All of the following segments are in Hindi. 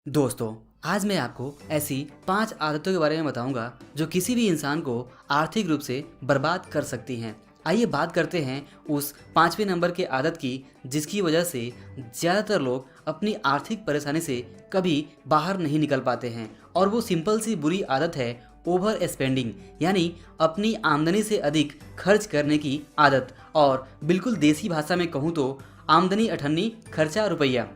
दोस्तों, आज मैं आपको ऐसी 5 आदतों के बारे में बताऊंगा जो किसी भी इंसान को आर्थिक रूप से बर्बाद कर सकती हैं। आइए बात करते हैं उस 5वें नंबर के आदत की जिसकी वजह से ज़्यादातर लोग अपनी आर्थिक परेशानी से कभी बाहर नहीं निकल पाते हैं। और वो सिंपल सी बुरी आदत है ओवर स्पेंडिंग, यानी अपनी आमदनी से अधिक खर्च करने की आदत। और बिल्कुल देसी भाषा में कहूँ तो आमदनी अठन्नी खर्चा रुपया।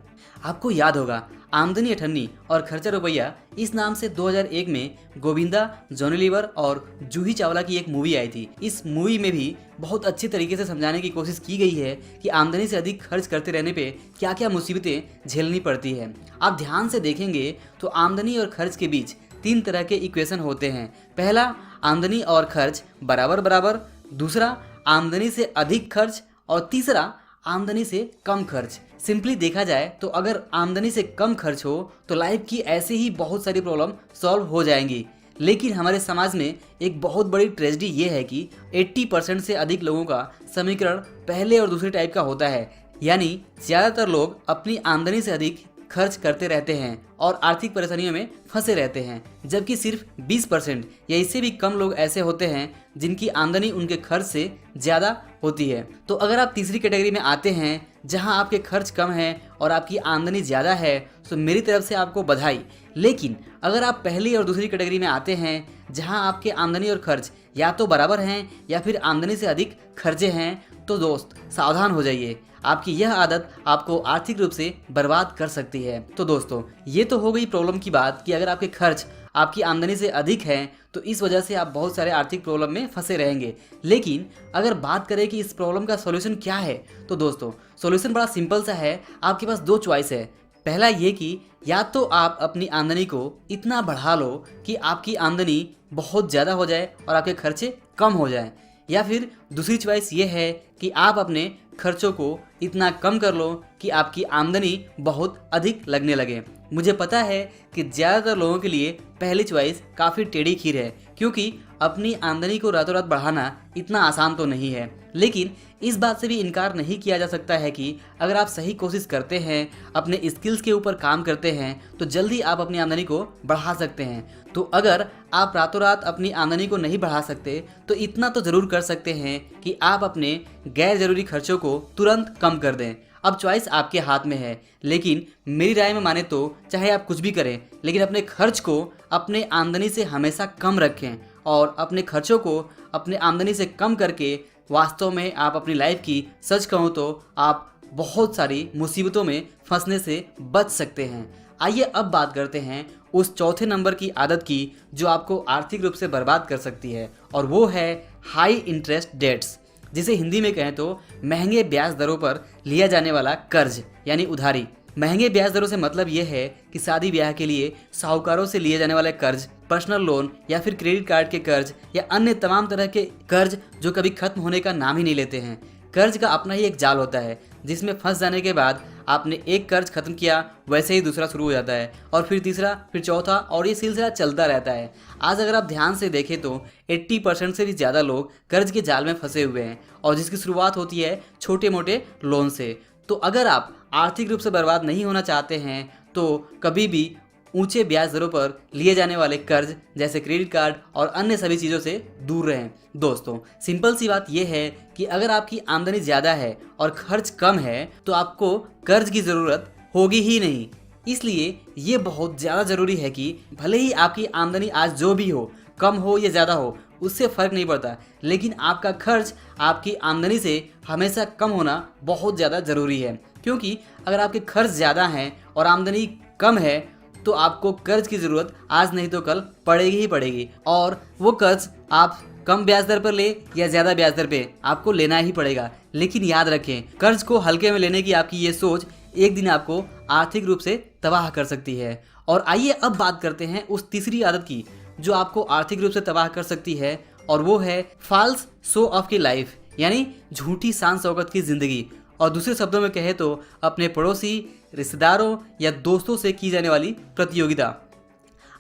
आपको याद होगा, आमदनी अठन्नी और खर्चा रुपया इस नाम से 2001 में गोविंदा, जॉनी लीवर और जूही चावला की एक मूवी आई थी। इस मूवी में भी बहुत अच्छे तरीके से समझाने की कोशिश की गई है कि आमदनी से अधिक खर्च करते रहने पे क्या क्या मुसीबतें झेलनी पड़ती है। आप ध्यान से देखेंगे तो आमदनी और खर्च के बीच 3 तरह के इक्वेशन होते हैं। पहला, आमदनी और खर्च बराबर बराबर। दूसरा, आमदनी से अधिक खर्च। और तीसरा, आमदनी से कम खर्च। सिंपली देखा जाए तो अगर आमदनी से कम खर्च हो तो लाइफ की ऐसे ही बहुत सारी प्रॉब्लम सॉल्व हो जाएंगी। लेकिन हमारे समाज में एक बहुत बड़ी ट्रेजेडी ये है कि 80% से अधिक लोगों का समीकरण पहले और दूसरे टाइप का होता है, यानी ज़्यादातर लोग अपनी आमदनी से अधिक खर्च करते रहते हैं और आर्थिक परेशानियों में फंसे रहते हैं, जबकि सिर्फ 20% या इससे भी कम लोग ऐसे होते हैं जिनकी आमदनी उनके खर्च से ज़्यादा होती है। तो अगर आप तीसरी कैटेगरी में आते हैं जहां आपके खर्च कम है और आपकी आमदनी ज़्यादा है, तो मेरी तरफ से आपको बधाई। लेकिन अगर आप पहली और दूसरी कैटेगरी में आते हैं जहां आपके आमदनी और खर्च या तो बराबर हैं या फिर आमदनी से अधिक खर्चे हैं, तो दोस्त सावधान हो जाइए, आपकी यह आदत आपको आर्थिक रूप से बर्बाद कर सकती है। तो दोस्तों, ये तो हो गई प्रॉब्लम की बात कि अगर आपके खर्च आपकी आमदनी से अधिक हैं तो इस वजह से आप बहुत सारे आर्थिक प्रॉब्लम में फंसे रहेंगे। लेकिन अगर बात करें कि इस प्रॉब्लम का सॉल्यूशन क्या है, तो दोस्तों सॉल्यूशन बड़ा सिंपल सा है। आपके पास 2 चॉइस है। पहला ये कि या तो आप अपनी आमदनी को इतना बढ़ा लो कि आपकी आमदनी बहुत ज़्यादा हो जाए और आपके खर्चे कम हो जाएं, या फिर दूसरी चॉइस ये है कि आप अपने खर्चों को इतना कम कर लो कि आपकी आमदनी बहुत अधिक लगने लगे। मुझे पता है कि ज़्यादातर लोगों के लिए पहली चॉइस काफ़ी टेढ़ी खीर है, क्योंकि अपनी आमदनी को रातों रात बढ़ाना इतना आसान तो नहीं है। लेकिन इस बात से भी इनकार नहीं किया जा सकता है कि अगर आप सही कोशिश करते हैं, अपने स्किल्स के ऊपर काम करते हैं, तो जल्दी आप अपनी आमदनी को बढ़ा सकते हैं। तो अगर आप रातों रात अपनी आमदनी को नहीं बढ़ा सकते तो इतना तो ज़रूर कर सकते हैं कि आप अपने गैर ज़रूरी खर्चों को तुरंत कम कर दें। अब चॉइस आपके हाथ में है, लेकिन मेरी राय में माने तो चाहे आप कुछ भी करें, लेकिन अपने खर्च को अपने आमदनी से हमेशा कम रखें और अपने खर्चों को अपने आमदनी से कम करके वास्तव में आप अपनी लाइफ की, सच कहूँ तो आप बहुत सारी मुसीबतों में फंसने से बच सकते हैं। आइए अब बात करते हैं उस चौथे नंबर की आदत की जो आपको आर्थिक रूप से बर्बाद कर सकती है, और वो है हाई इंटरेस्ट डेट्स, जिसे हिंदी में कहें तो महंगे ब्याज दरों पर लिया जाने वाला कर्ज यानी उधारी। महंगे ब्याज दरों से मतलब ये है कि शादी ब्याह के लिए साहूकारों से लिए जाने वाले कर्ज, पर्सनल लोन या फिर क्रेडिट कार्ड के कर्ज या अन्य तमाम तरह के कर्ज जो कभी खत्म होने का नाम ही नहीं लेते हैं। कर्ज का अपना ही एक जाल होता है जिसमें फंस जाने के बाद आपने एक कर्ज खत्म किया, वैसे ही दूसरा शुरू हो जाता है और फिर तीसरा, फिर चौथा, और ये सिलसिला चलता रहता है। आज अगर आप ध्यान से देखें तो 80% से भी ज़्यादा लोग कर्ज के जाल में फंसे हुए हैं, और जिसकी शुरुआत होती है छोटे मोटे लोन से। तो अगर आप आर्थिक रूप से बर्बाद नहीं होना चाहते हैं तो कभी भी ऊंचे ब्याज दरों पर लिए जाने वाले कर्ज जैसे क्रेडिट कार्ड और अन्य सभी चीज़ों से दूर रहें। दोस्तों, सिंपल सी बात यह है कि अगर आपकी आमदनी ज़्यादा है और खर्च कम है तो आपको कर्ज की ज़रूरत होगी ही नहीं। इसलिए ये बहुत ज़्यादा ज़रूरी है कि भले ही आपकी आमदनी आज जो भी हो, कम हो या ज़्यादा हो, उससे फ़र्क नहीं पड़ता, लेकिन आपका खर्च आपकी आमदनी से हमेशा कम होना बहुत ज़्यादा ज़रूरी है। क्योंकि अगर आपके खर्च ज़्यादा हैं और आमदनी कम है तो आपको कर्ज की ज़रूरत आज नहीं तो कल पड़ेगी ही पड़ेगी, और वो कर्ज आप कम ब्याज दर पर ले या ज़्यादा ब्याज दर पे आपको लेना ही पड़ेगा। लेकिन याद रखें, कर्ज को हल्के में लेने की आपकी ये सोच एक दिन आपको आर्थिक रूप से तबाह कर सकती है। और आइए अब बात करते हैं उस तीसरी आदत की जो आपको आर्थिक रूप से तबाह कर सकती है, और वो है फॉल्स शो ऑफ की लाइफ, यानी झूठी शान शौकत की ज़िंदगी। और दूसरे शब्दों में कहें तो अपने पड़ोसी, रिश्तेदारों या दोस्तों से की जाने वाली प्रतियोगिता।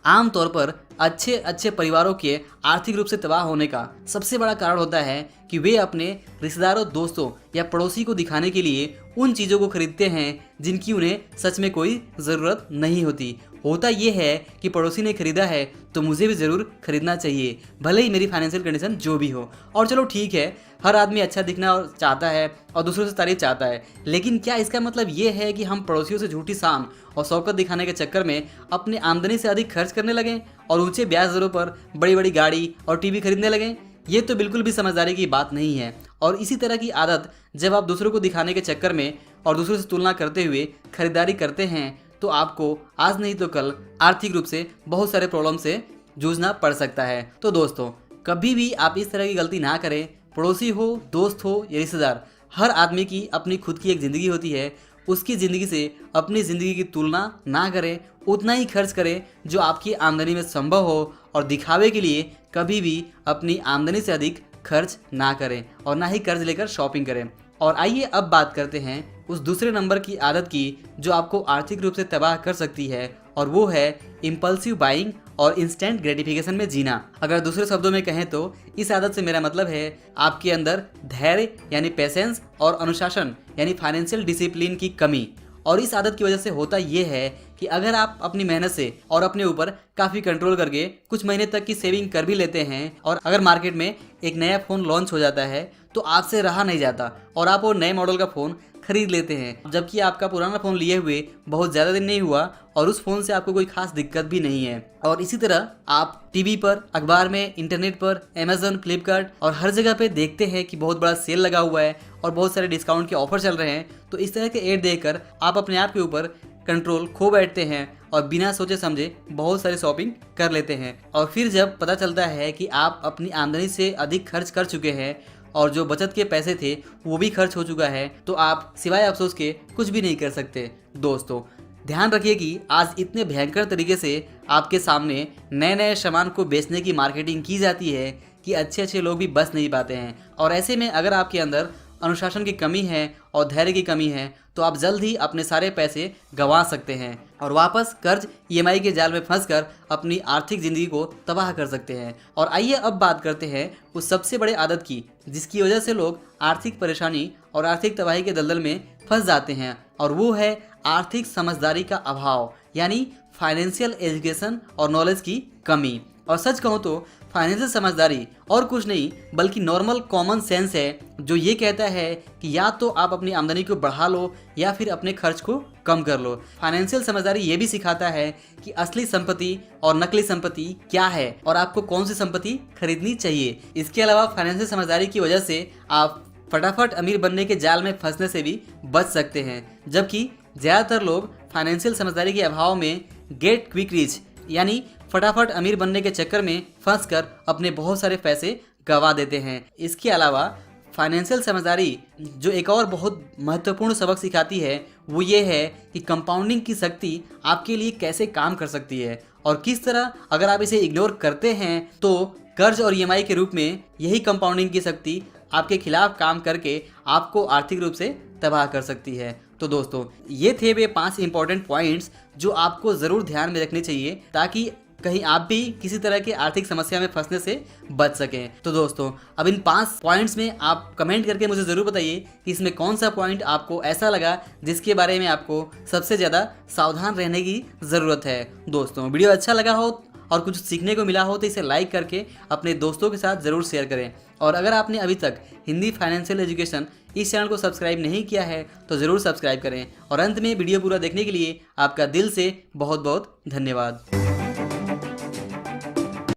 आमतौर पर अच्छे अच्छे परिवारों के आर्थिक रूप से तबाह होने का सबसे बड़ा कारण होता है कि वे अपने रिश्तेदारों, दोस्तों या पड़ोसी को दिखाने के लिए उन चीज़ों को खरीदते हैं जिनकी उन्हें सच में कोई ज़रूरत नहीं होती। होता ये है कि पड़ोसी ने खरीदा है तो मुझे भी ज़रूर खरीदना चाहिए, भले ही मेरी फाइनेंशियल कंडीशन जो भी हो। और चलो ठीक है, हर आदमी अच्छा दिखना चाहता है और दूसरों से तारीफ चाहता है, लेकिन क्या इसका मतलब ये है कि हम पड़ोसियों से झूठी शान और शौकत दिखाने के चक्कर में अपनी आमदनी से अधिक खर्च करने लगें और ऊंचे ब्याज दरों पर बड़ी बड़ी गाड़ी और टीवी खरीदने लगें? ये तो बिल्कुल भी समझदारी की बात नहीं है। और इसी तरह की आदत जब आप दूसरों को दिखाने के चक्कर में और दूसरों से तुलना करते हुए खरीदारी करते हैं तो आपको आज नहीं तो कल आर्थिक रूप से बहुत सारे प्रॉब्लम से जूझना पड़ सकता है। तो दोस्तों, कभी भी आप इस तरह की गलती ना करें। पड़ोसी हो, दोस्त हो या रिश्तेदार, हर आदमी की अपनी खुद की एक ज़िंदगी होती है। उसकी ज़िंदगी से अपनी ज़िंदगी की तुलना ना करें, उतना ही खर्च करें जो आपकी आमदनी में संभव हो और दिखावे के लिए कभी भी अपनी आमदनी से अधिक खर्च ना करें और ना ही कर्ज लेकर शॉपिंग करें। और आइए अब बात करते हैं उस दूसरे नंबर की आदत की जो आपको आर्थिक रूप से तबाह कर सकती है, और वो है इम्पल्सिव बाइंग और इंस्टेंट ग्रेटिफिकेशन में जीना। अगर दूसरे शब्दों में कहें तो इस आदत से मेरा मतलब है आपके अंदर धैर्य यानी पेशेंस और अनुशासन यानी फाइनेंशियल डिसिप्लिन की कमी। और इस आदत की वजह से होता ये है कि अगर आप अपनी मेहनत से और अपने ऊपर काफ़ी कंट्रोल करके कुछ महीने तक की सेविंग कर भी लेते हैं और अगर मार्केट में एक नया फ़ोन लॉन्च हो जाता है तो आपसे रहा नहीं जाता और आप वो नए मॉडल का फ़ोन खरीद लेते हैं, जबकि आपका पुराना फ़ोन लिए हुए बहुत ज़्यादा दिन नहीं हुआ और उस फ़ोन से आपको कोई खास दिक्कत भी नहीं है। और इसी तरह आप टीवी पर, अखबार में, इंटरनेट पर, अमेज़न, फ्लिपकार्ट और हर जगह पे देखते हैं कि बहुत बड़ा सेल लगा हुआ है और बहुत सारे डिस्काउंट के ऑफर चल रहे हैं। तो इस तरह के ऐड देखकर आप अपने आप के ऊपर कंट्रोल खो बैठते हैं और बिना सोचे समझे बहुत सारी शॉपिंग कर लेते हैं। और फिर जब पता चलता है कि आप अपनी आमदनी से अधिक खर्च कर चुके हैं और जो बचत के पैसे थे वो भी खर्च हो चुका है, तो आप सिवाय अफसोस के कुछ भी नहीं कर सकते। दोस्तों, ध्यान रखिए कि आज इतने भयंकर तरीके से आपके सामने नए नए सामान को बेचने की मार्केटिंग की जाती है कि अच्छे अच्छे लोग भी बच नहीं पाते हैं। और ऐसे में अगर आपके अंदर अनुशासन की कमी है और धैर्य की कमी है तो आप जल्द ही अपने सारे पैसे गंवा सकते हैं और वापस कर्ज ईएमआई के जाल में फंसकर अपनी आर्थिक ज़िंदगी को तबाह कर सकते हैं। और आइए अब बात करते हैं उस सबसे बड़े आदत की जिसकी वजह से लोग आर्थिक परेशानी और आर्थिक तबाही के दलदल में फंस जाते हैं, और वो है आर्थिक समझदारी का अभाव यानी फाइनेंशियल एजुकेशन और नॉलेज की कमी। और सच कहूँ तो फाइनेंशियल समझदारी और कुछ नहीं बल्कि नॉर्मल कॉमन सेंस है जो ये कहता है कि या तो आप अपनी आमदनी को बढ़ा लो या फिर अपने खर्च को कम कर लो। फाइनेंशियल समझदारी ये भी सिखाता है कि असली संपत्ति और नकली संपत्ति क्या है और आपको कौन सी संपत्ति खरीदनी चाहिए। इसके अलावा फाइनेंशियल समझदारी की वजह से आप फटाफट अमीर बनने के जाल में फंसने से भी बच सकते हैं, जबकि ज़्यादातर लोग फाइनेंशियल समझदारी के अभाव में गेट क्विक रिच यानी फटाफट अमीर बनने के चक्कर में फंसकर अपने बहुत सारे पैसे गंवा देते हैं। इसके अलावा फाइनेंशियल समझदारी जो एक और बहुत महत्वपूर्ण सबक सिखाती है वो ये है कि कंपाउंडिंग की शक्ति आपके लिए कैसे काम कर सकती है और किस तरह अगर आप इसे इग्नोर करते हैं तो कर्ज और ईएमआई के रूप में यही कंपाउंडिंग की शक्ति आपके खिलाफ काम करके आपको आर्थिक रूप से तबाह कर सकती है। तो दोस्तों, ये थे वे 5 इंपॉर्टेंट पॉइंट्स जो आपको ज़रूर ध्यान में रखने चाहिए ताकि कहीं आप भी किसी तरह की आर्थिक समस्या में फंसने से बच सकें। तो दोस्तों, अब इन 5 पॉइंट्स में आप कमेंट करके मुझे ज़रूर बताइए कि इसमें कौन सा पॉइंट आपको ऐसा लगा जिसके बारे में आपको सबसे ज़्यादा सावधान रहने की ज़रूरत है। दोस्तों, वीडियो अच्छा लगा हो और कुछ सीखने को मिला हो तो इसे लाइक करके अपने दोस्तों के साथ ज़रूर शेयर करें। और अगर आपने अभी तक हिंदी फाइनेंशियल एजुकेशन इस चैनल को सब्सक्राइब नहीं किया है तो ज़रूर सब्सक्राइब करें। और अंत में वीडियो पूरा देखने के लिए आपका दिल से बहुत बहुत धन्यवाद।